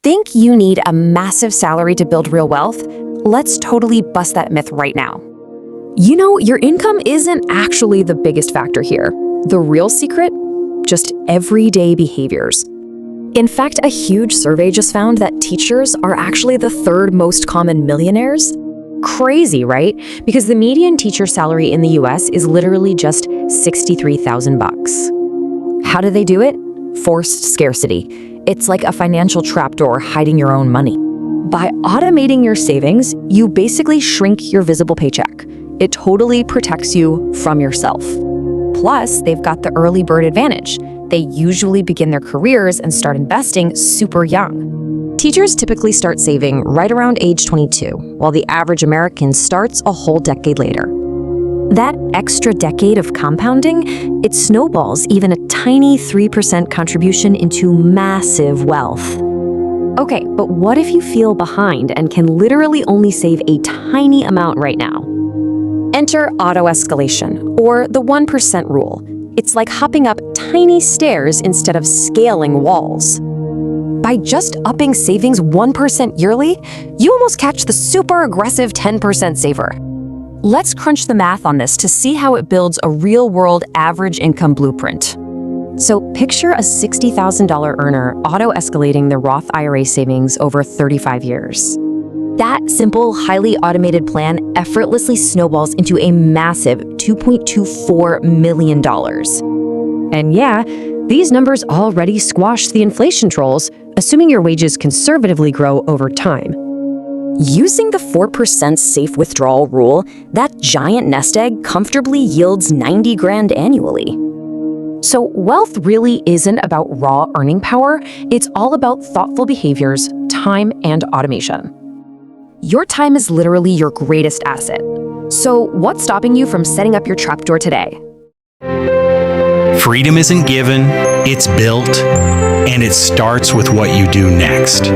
Think you need a massive salary to build real wealth? Let's totally bust that myth right now. You know, your income isn't actually the biggest factor here. The real secret? Just everyday behaviors. In fact, a huge survey just found that teachers are actually the third most common millionaires. Crazy, right? Because the median teacher salary in the US is literally just $63,000. How do they do it? Forced scarcity. It's like a financial trapdoor hiding your own money. By automating your savings, you basically shrink your visible paycheck. It totally protects you from yourself. Plus, they've got the early bird advantage. They usually begin their careers and start investing super young. Teachers typically start saving right around age 22, while the average American starts a whole decade later. That extra decade of compounding, it snowballs even a tiny 3% contribution into massive wealth. Okay, but what if you feel behind and can literally only save a tiny amount right now? Enter auto-escalation, or the 1% rule. It's like hopping up tiny stairs instead of scaling walls. By just upping savings 1% yearly, you almost catch the super aggressive 10% saver. Let's crunch the math on this to see how it builds a real-world average income blueprint. So picture a $60,000 earner auto-escalating their Roth IRA savings over 35 years. That simple, highly automated plan effortlessly snowballs into a massive $2.24 million. And yeah, these numbers already squash the inflation trolls, assuming your wages conservatively grow over time. Using the 4% safe withdrawal rule, that giant nest egg comfortably yields 90 grand annually. So wealth really isn't about raw earning power, it's all about thoughtful behaviors, time, and automation. Your time is literally your greatest asset. So what's stopping you from setting up your trapdoor today? Freedom isn't given, it's built, and it starts with what you do next.